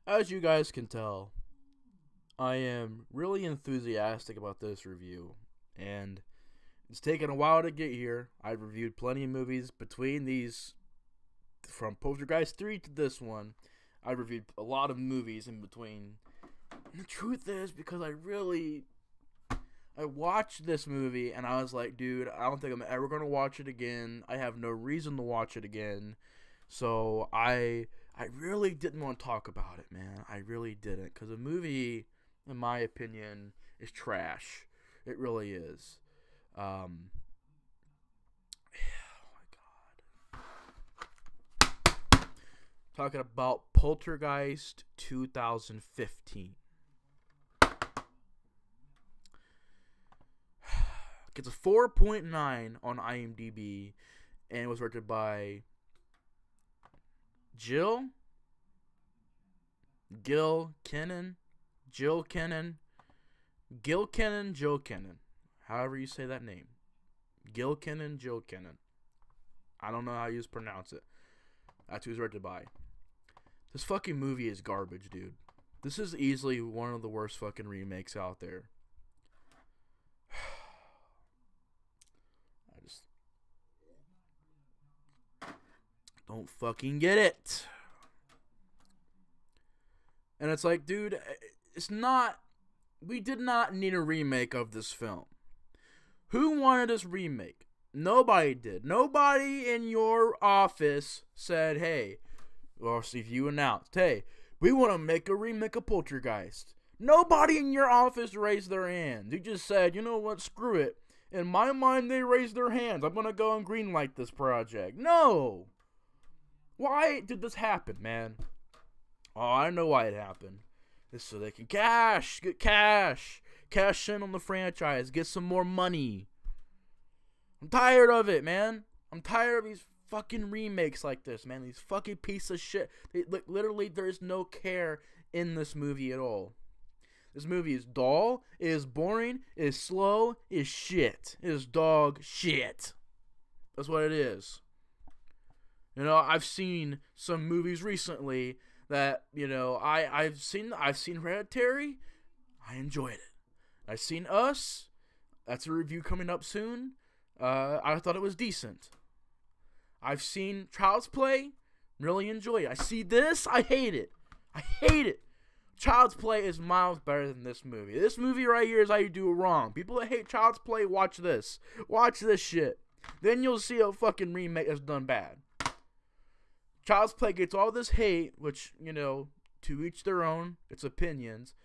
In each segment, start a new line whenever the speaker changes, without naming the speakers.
As you guys can tell, I am really enthusiastic about this review, and it's taken a while to get here. I've reviewed plenty of movies between these, from Poltergeist 3 to this one. I've reviewed a lot of movies in between. And the truth is, because I watched this movie and I was like, dude, I don't think I'm ever going to watch it again. I have no reason to watch it again. So I really didn't want to talk about it, man. I really didn't, because the movie, in my opinion, is trash. It really is. Oh my god. Talking about Poltergeist 2015. Gets a 4.9 on IMDb, and it was directed by Jill Kennan, however you say that name. Jill Kennan. I don't know how you pronounce it. That's who it's directed by. This fucking movie is garbage, dude. This is easily one of the worst fucking remakes out there. I just don't fucking get it. And it's like, dude, it's not... We did not need a remake of this film. Who wanted this remake? Nobody did. Nobody in your office said, hey, or if you announced, hey, we want to make a remake of Poltergeist. Nobody in your office raised their hand. You just said, you know what, screw it. In my mind, they raised their hands. I'm going to go and greenlight this project. No. Why did this happen, man? Oh, I know why it happened. It's so they can get cash in on the franchise, get some more money. I'm tired of it, man. I'm tired of these fucking remakes like this, man. These fucking piece of shit. Literally, there is no care in this movie at all. This movie is dull, it is boring, it is slow, it is shit. It is dog shit. That's what it is. You know, I've seen some movies recently that, you know, I've seen Hereditary. I enjoyed it. I've seen Us. That's a review coming up soon. I thought it was decent. I've seen Child's Play. Really enjoy it. I see this. I hate it. I hate it. Child's Play is miles better than this movie. This movie right here is how you do it wrong. People that hate Child's Play, watch this. Watch this shit. Then you'll see a fucking remake that's done bad. Child's Play gets all this hate, which, you know, to each their own, it's opinions.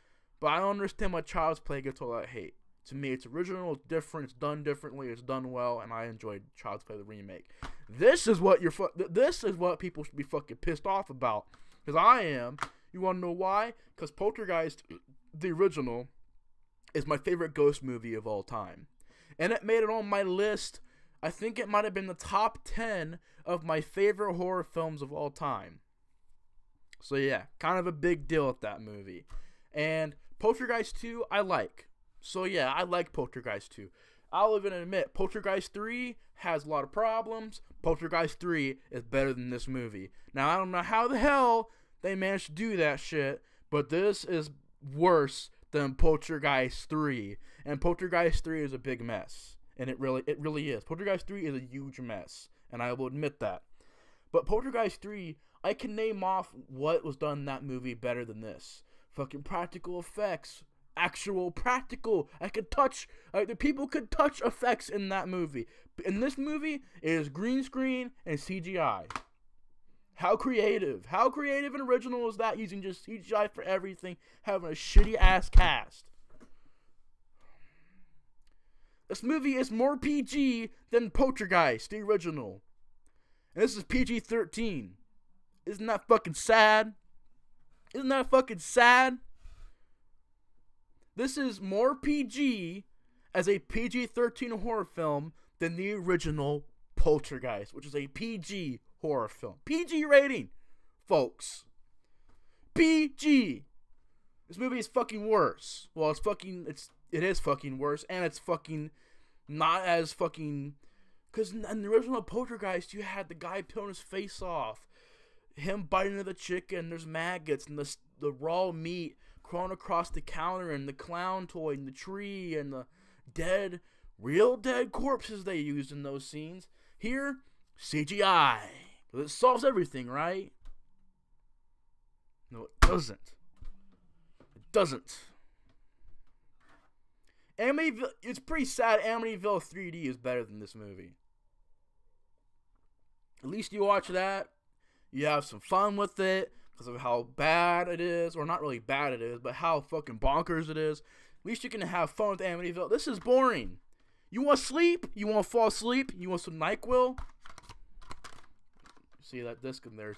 But I don't understand why Child's Play gets all that hate. To me, it's original, it's different, it's done differently, it's done well, and I enjoyed Child's Play the remake. This is what people should be fucking pissed off about, because I am. You want to know why? Because Poltergeist, the original, is my favorite ghost movie of all time, and it made it on my list. I think it might have been the top 10 of my favorite horror films of all time. So yeah, kind of a big deal with that movie. And Poltergeist 2, I like. So yeah, I like Poltergeist 2. I'll even admit, Poltergeist 3 has a lot of problems. Poltergeist 3 is better than this movie. Now, I don't know how the hell they managed to do that shit, but this is worse than Poltergeist 3. And Poltergeist 3 is a big mess. And it really is. Poltergeist 3 is a huge mess, and I will admit that. But Poltergeist 3, I can name off what was done in that movie better than this. Fucking practical effects. Actual practical. The people could touch effects in that movie. In this movie, it is green screen and CGI. How creative. How creative and original is that, using just CGI for everything, having a shitty ass cast. This movie is more PG than Poltergeist, the original. And this is PG-13. Isn't that fucking sad? Isn't that fucking sad? This is more PG as a PG-13 horror film than the original Poltergeist, which is a PG horror film. PG rating, folks. PG. This movie is fucking worse. Well, it is fucking worse, and it's fucking not as fucking... Because in the original Poltergeist, you had the guy peeling his face off. him biting into the chicken, there's maggots and the raw meat crawling across the counter, and the clown toy and the tree and the real dead corpses they used in those scenes. Here, CGI. It solves everything, right? No, it doesn't. It doesn't. Amityville, it's pretty sad. Amityville 3D is better than this movie. At least you watch that. You have some fun with it because of how bad it is. Or not really bad it is, but how fucking bonkers it is. At least you can have fun with Amityville. This is boring. You want to sleep? You want to fall asleep? You want some NyQuil? See that disc in there? You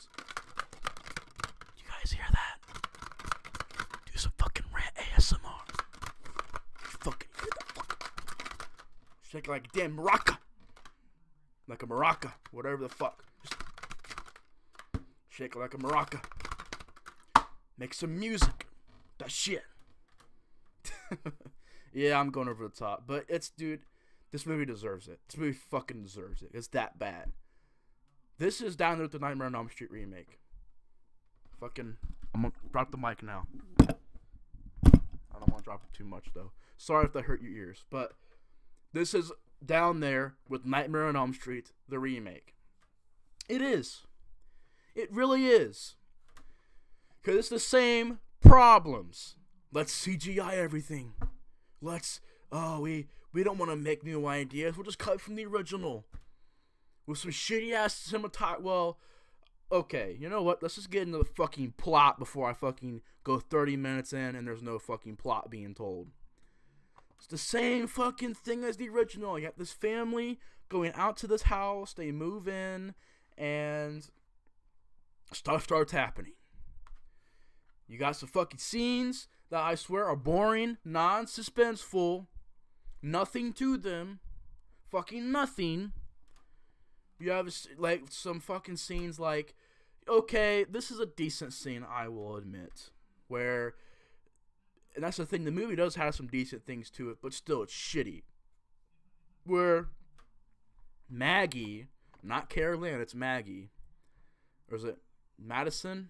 guys hear that? Do some fucking RANT ASMR. You fucking hear that? Shake it like a damn maraca. Like a maraca. Whatever the fuck. Just shake it like a maraca. Make some music. That shit. Yeah, I'm going over the top. But dude, this movie deserves it. This movie fucking deserves it. It's that bad. This is down there with the Nightmare on Elm Street remake. Fucking, I'm gonna drop the mic now. I don't want to drop it too much though. Sorry if that hurt your ears, but this is down there with Nightmare on Elm Street, the remake. It is. It really is. Because it's the same problems. Let's CGI everything. We don't want to make new ideas. We'll just cut from the original. With some shitty ass cinematography. Well, okay, you know what? Let's just get into the fucking plot before I fucking go 30 minutes in and there's no fucking plot being told. It's the same fucking thing as the original. You got this family going out to this house. They move in and stuff starts happening. You got some fucking scenes that I swear are boring, non-suspenseful, nothing to them, fucking nothing. You have like some fucking scenes like, okay, this is a decent scene, I will admit, where, and that's the thing, the movie does have some decent things to it, but still it's shitty. Where Maggie, not Carol Ann, it's Maggie, or is it Madison?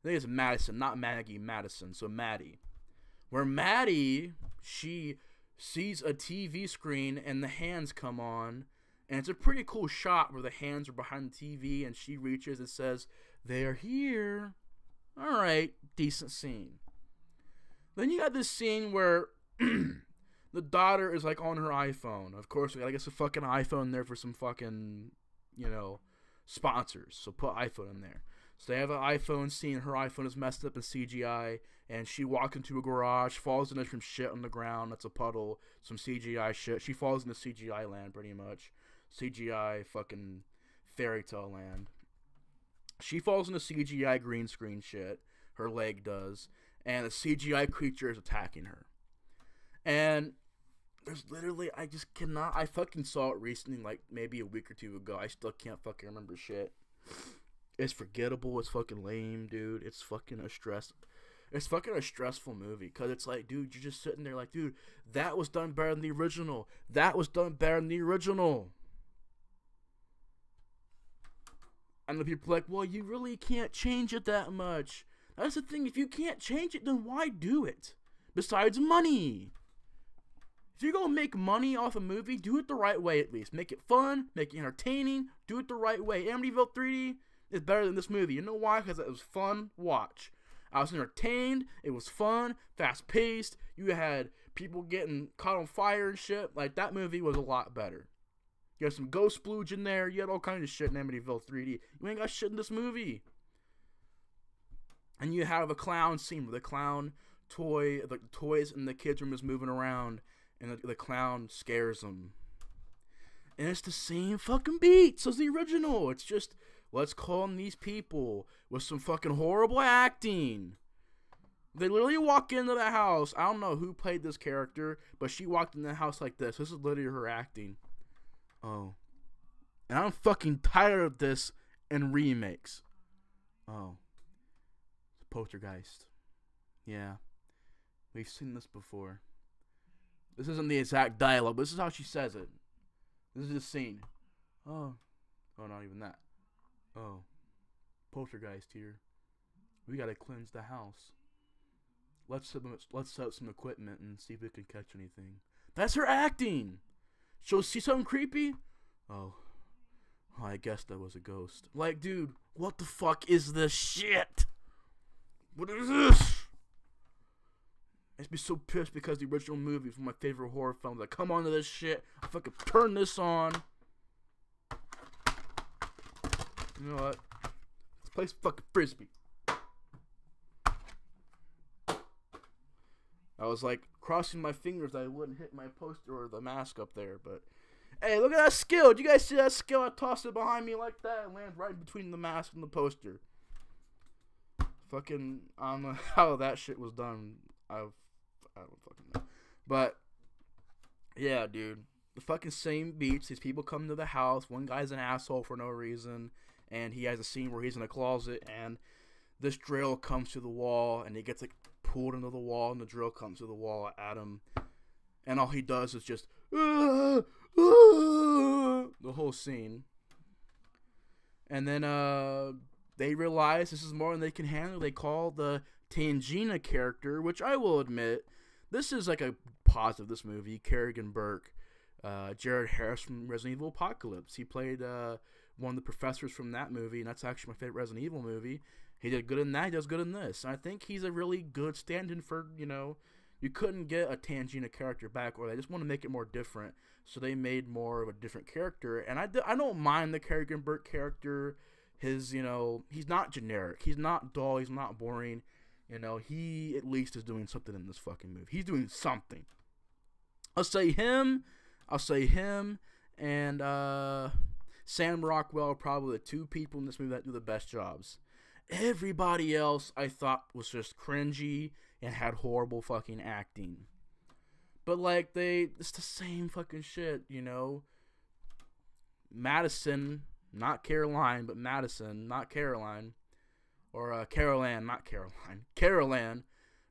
I think it's Madison, not Maggie, Madison, so Maddie. Where Maddie, she sees a TV screen and the hands come on, and it's a pretty cool shot where the hands are behind the TV and she reaches and says, "They're here." Alright, decent scene. Then you got this scene where the daughter is like on her iPhone. Of course, we gotta get some fucking iPhone there for some fucking, sponsors. So put iPhone in there. So they have an iPhone scene. Her iPhone is messed up in CGI. And she walks into a garage, falls into some shit on the ground. That's a puddle. Some CGI shit. She falls into CGI land pretty much. CGI fucking fairy tale land. She falls into CGI green screen shit. Her leg does. And a CGI creature is attacking her. And there's literally, I just cannot. I fucking saw it recently, like maybe a week or two ago. I still can't fucking remember shit. It's forgettable. It's fucking lame, dude. It's fucking a stressful movie. Because it's like, dude, you're just sitting there like, dude, that was done better than the original. That was done better than the original. And the people are like, well, you really can't change it that much. That's the thing. If you can't change it, then why do it? Besides money. If you're going to make money off a movie, do it the right way at least. Make it fun. Make it entertaining. Do it the right way. Amityville 3D is better than this movie. You know why? Because it was fun to watch. I was entertained. It was fun. Fast-paced. You had people getting caught on fire and shit. Like, that movie was a lot better. You had some ghost splooge in there. You had all kinds of shit in Amityville 3D. You ain't got shit in this movie. And you have a clown scene where the clown toy, the toys in the kids' room is moving around, and the clown scares them. And it's the same fucking beats as the original. It's just, let's call in these people with some fucking horrible acting. They literally walk into the house. I don't know who played this character, but she walked in the house like this. This is literally her acting. Oh. And I'm fucking tired of this in remakes. Oh. Poltergeist. Yeah. We've seen this before. This isn't the exact dialogue, but this is how she says it. This is the scene. Oh. Oh, not even that. Oh, Poltergeist here. We gotta cleanse the house. Let's set up some equipment and see if we can catch anything. That's her acting. She'll see something creepy. Oh, I guess that was a ghost. Like, dude, what the fuck is this shit? What is this? Makes me so pissed because the original movie is one of my favorite horror films. I come onto this shit. I fucking turn this on. You know what? Let's play some fucking frisbee. I was like crossing my fingers that I wouldn't hit my poster or the mask up there, but hey, look at that skill. Did you guys see that skill? I tossed it behind me like that and landed right between the mask and the poster. Fucking, I don't know how that shit was done. I don't fucking know. But yeah, dude. The fucking same beats. These people come to the house. One guy's an asshole for no reason. And he has a scene where he's in a closet and this drill comes to the wall and he gets like pulled into the wall and the drill comes to the wall at him. And all he does is just the whole scene. And then they realize this is more than they can handle. They call the Tangina character, which I will admit, this is like a positive, this movie. Kerrigan Burke, Jared Harris from Resident Evil Apocalypse. He played one of the professors from that movie, and that's actually my favorite Resident Evil movie. He did good in that, he does good in this. And I think he's a really good stand-in for, you know, you couldn't get a Tangina character back, or they just want to make it more different. So they made more of a different character. And I don't mind the Kerrigan Burke character. His, you know, he's not generic. He's not dull. He's not boring. You know, he at least is doing something in this fucking movie. He's doing something. I'll say him, and Sam Rockwell are probably the two people in this movie that do the best jobs. Everybody else I thought was just cringy and had horrible fucking acting. But like it's the same fucking shit, you know. Madison, not Caroline, but Madison, not Caroline. Or Carolan, not Caroline. Carolan,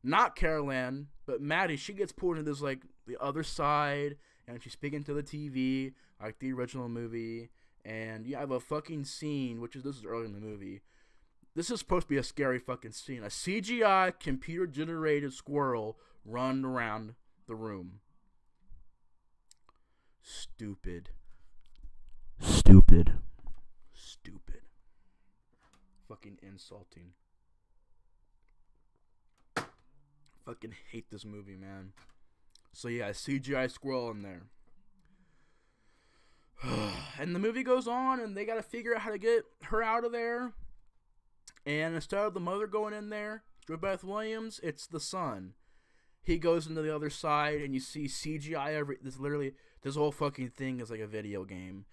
not Carolan, but Maddie, she gets pulled into this, like, the other side, and she's speaking to the TV, like the original movie, and you have a fucking scene, this is early in the movie. This is supposed to be a scary fucking scene. A CGI, computer-generated squirrel run around the room. Stupid. Stupid. Stupid. Fucking insulting. Fucking hate this movie, man. So yeah, CGI squirrel in there. And the movie goes on, and they gotta figure out how to get her out of there. And instead of the mother going in there, Beth Williams, it's the son. He goes into the other side, and you see CGI this whole fucking thing is like a video game.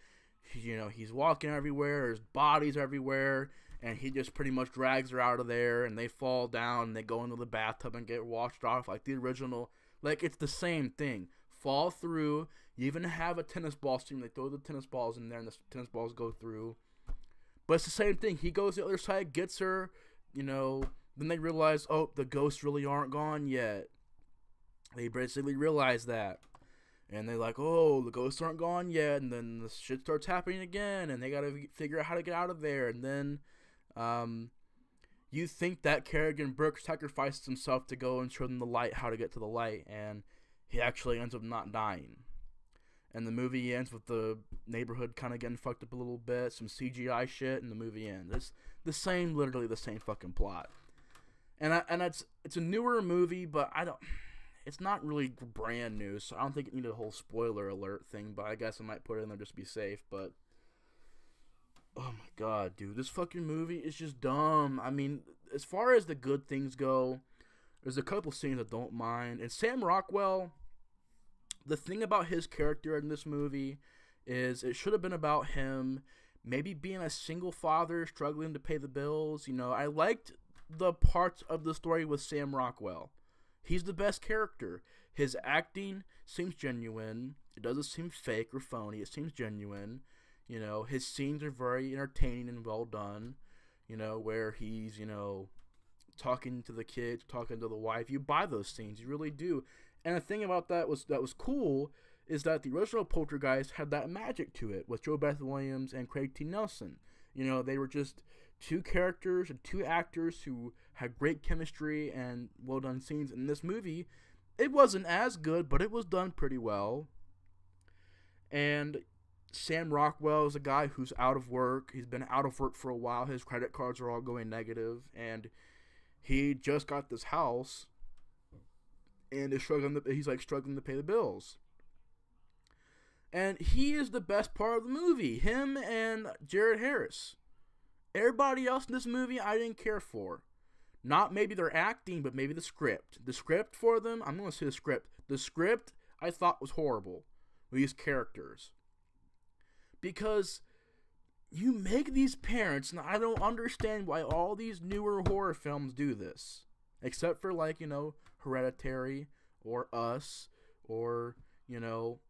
You know, he's walking everywhere, there's bodies everywhere, and he just pretty much drags her out of there, and they fall down, and they go into the bathtub and get washed off like the original. Like, it's the same thing. Fall through. You even have a tennis ball scene. They throw the tennis balls in there, and the tennis balls go through. But it's the same thing. He goes to the other side, gets her, you know. Then they realize, oh, the ghosts really aren't gone yet. They basically realize that. And they're like, oh, the ghosts aren't gone yet. And then the shit starts happening again. And they got to figure out how to get out of there. And then you think that Kerrigan Burke sacrifices himself to go and show them the light, how to get to the light. And he actually ends up not dying. And the movie ends with the neighborhood kind of getting fucked up a little bit, some CGI shit, and the movie ends. It's literally the same fucking plot. And it's a newer movie, but it's not really brand new, so I don't think it needed a whole spoiler alert thing, but I guess I might put it in there just to be safe. But oh my god, dude, this fucking movie is just dumb. I mean, as far as the good things go, there's a couple scenes I don't mind. And Sam Rockwell, the thing about his character in this movie is it should have been about him maybe being a single father struggling to pay the bills. You know, I liked the parts of the story with Sam Rockwell. He's the best character. His acting seems genuine. It doesn't seem fake or phony. It seems genuine. You know, his scenes are very entertaining and well done. You know, where he's, you know, talking to the kids, talking to the wife. You buy those scenes. You really do. And the thing about that was cool is that the original Poltergeist had that magic to it with Beth Williams and Craig T. Nelson. You know, they were just two characters and two actors who had great chemistry and well done scenes. In this movie, it wasn't as good, but it was done pretty well. And Sam Rockwell is a guy who's out of work. He's been out of work for a while. His credit cards are all going negative, and he just got this house, and he's struggling to pay the bills. And he is the best part of the movie. Him and Jared Harris. Everybody else in this movie I didn't care for. Not maybe their acting, but maybe the script. The script for them, I'm going to say the script. The script I thought was horrible with these characters. Because you make these parents, and I don't understand why all these newer horror films do this. Except for, like, you know, Hereditary, or Us, or, you know,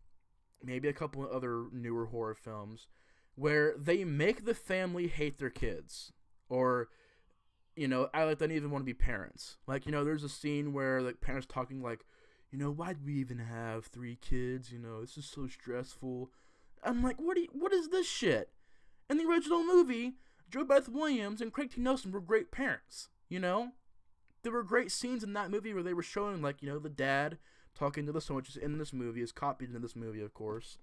maybe a couple of other newer horror films, where they make the family hate their kids. Or, you know, I like, they don't even want to be parents. Like, you know, there's a scene where, like, parents talking like, you know, why'd we even have 3 kids? You know, this is so stressful. I'm like, what is this shit? In the original movie, Jo Beth Williams and Craig T. Nelson were great parents, you know? There were great scenes in that movie where they were showing, like, you know, the dad talking to the son, which is in this movie, is copied in this movie, of course,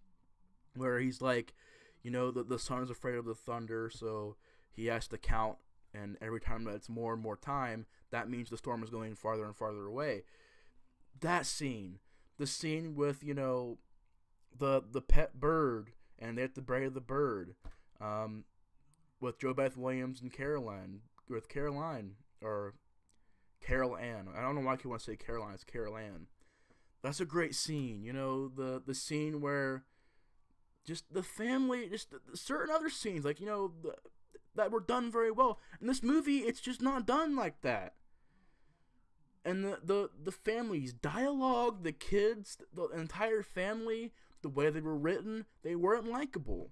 where he's like, you know, the son is afraid of the thunder, so he has to count, and every time that it's more and more time, that means the storm is going farther and farther away. That scene, the scene with, you know, the pet bird, and they have to bury the bird, with Jo Beth Williams and Caroline, or Carol Ann. I don't know why I want to say Caroline, it's Carol Ann. That's a great scene, you know, the scene where just the family, just certain other scenes, like, you know, that were done very well. In this movie, it's just not done like that. And the family's dialogue, the kids, the entire family, the way they were written, they weren't likable.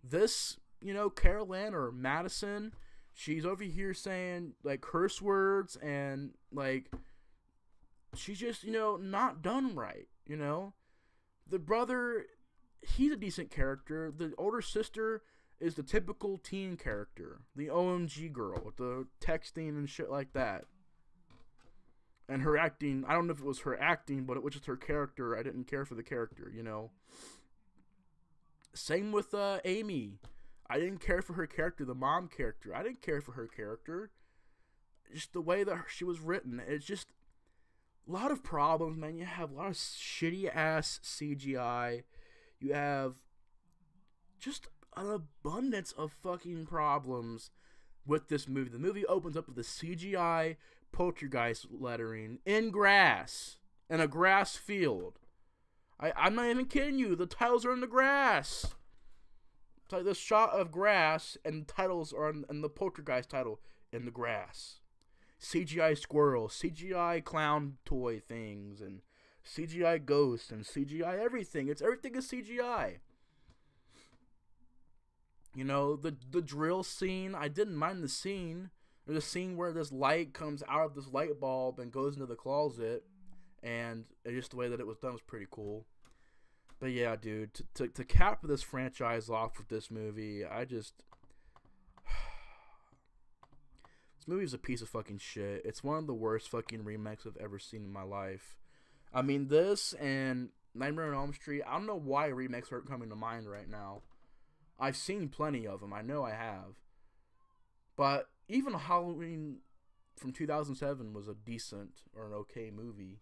This, you know, Carol Ann or Madison, she's over here saying, like, curse words, and, like, she's just, you know, not done right, you know? The brother, he's a decent character. The older sister is the typical teen character. The OMG girl with the texting and shit like that. And her acting, I don't know if it was her acting, but it was just her character. I didn't care for the character, you know? Same with Amy. I didn't care for her character, the mom character. I didn't care for her character. Just the way that she was written. It's just a lot of problems, man. You have a lot of shitty-ass CGI. You have just an abundance of fucking problems with this movie. The movie opens up with the CGI Poltergeist lettering in grass, in a grass field. I'm not even kidding you. The titles are in the grass. It's like this shot of grass, and the titles are in the Poltergeist title in the grass. CGI squirrels, CGI clown toy things, and CGI ghosts, and CGI everything. Everything is CGI. You know, the drill scene, I didn't mind the scene. There's a scene where this light comes out of this light bulb and goes into the closet, and just the way that it was done was pretty cool. But yeah, dude, to cap this franchise off with this movie, this movie is a piece of fucking shit. It's one of the worst fucking remakes I've ever seen in my life. I mean, this and Nightmare on Elm Street, I don't know why remakes aren't coming to mind right now. I've seen plenty of them, I know I have. But even Halloween from 2007 was a decent or an okay movie.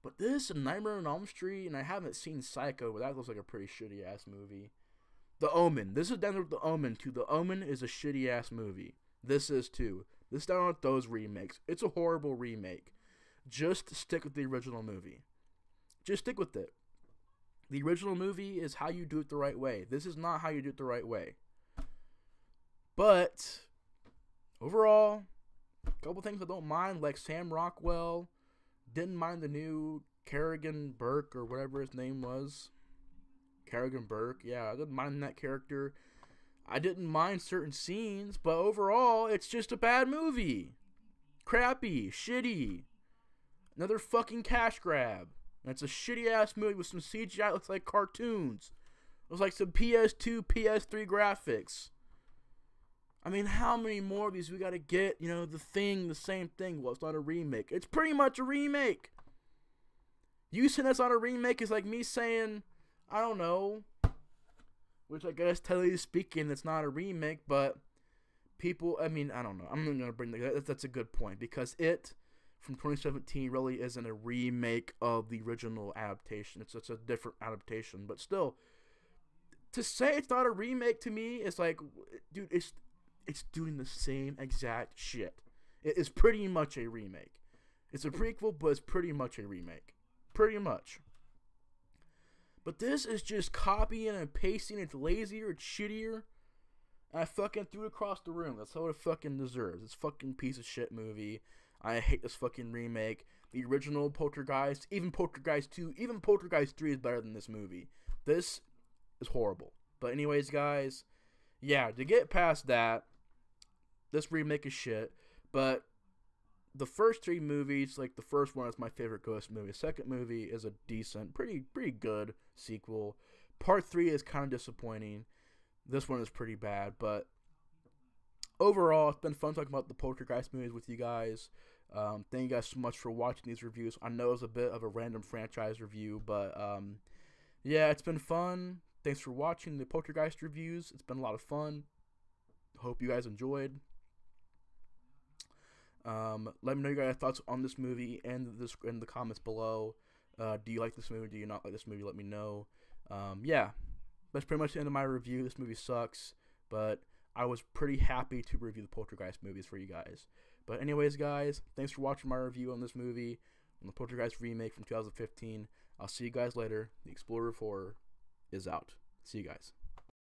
But this and Nightmare on Elm Street, and I haven't seen Psycho, but that looks like a pretty shitty-ass movie. The Omen. This is down with The Omen, too. The Omen is a shitty-ass movie. This is, too. This is down with those remakes. It's a horrible remake. Just stick with the original movie. Just stick with it. The original movie is how you do it the right way. This is not how you do it the right way. But overall, a couple things I don't mind, like Sam Rockwell. Didn't mind the new Kerrigan Burke, or whatever his name was. Kerrigan Burke, yeah, I didn't mind that character. I didn't mind certain scenes, but overall, it's just a bad movie. Crappy, shitty. Another fucking cash grab. And it's a shitty-ass movie with some CGI. It looks like cartoons. It looks like some PS2, PS3 graphics. I mean, how many more of these we gotta get? You know, The Thing, the same thing. Well, it's not a remake. It's pretty much a remake. You saying that's not a remake is like me saying, I don't know, which I guess, technically speaking, it's not a remake, but people, I mean, I don't know. I'm not going to bring that. That's a good point, because it, from 2017, really isn't a remake of the original adaptation. It's a different adaptation, but still, to say it's not a remake to me is like, dude, it's doing the same exact shit. It is pretty much a remake. It's a prequel, but it's pretty much a remake. Pretty much. But this is just copying and pasting. It's lazier, it's shittier. And I fucking threw it across the room. That's how it fucking deserves. It's fucking piece of shit movie. I hate this fucking remake. The original Poltergeist, even Poltergeist 2, even Poltergeist 3 is better than this movie. This is horrible. But anyways, guys, yeah, to get past that, this remake is shit. But the first 3 movies, like the first one is my favorite ghost movie. The second movie is a decent, pretty good sequel. Part 3 is kind of disappointing. This one is pretty bad, but overall, it's been fun talking about the Poltergeist movies with you guys. Thank you guys so much for watching these reviews. I know it's a bit of a random franchise review, but yeah, it's been fun. Thanks for watching the Poltergeist reviews. It's been a lot of fun. Hope you guys enjoyed. Let me know your guys' thoughts on this movie and in the comments below. Do you like this movie? Do you not like this movie? Let me know. Yeah, that's pretty much the end of my review. This movie sucks, but I was pretty happy to review the Poltergeist movies for you guys. But anyways, guys, thanks for watching my review on this movie, on the Poltergeist remake from 2015. I'll see you guys later. The Explorer of Horror is out. See you guys.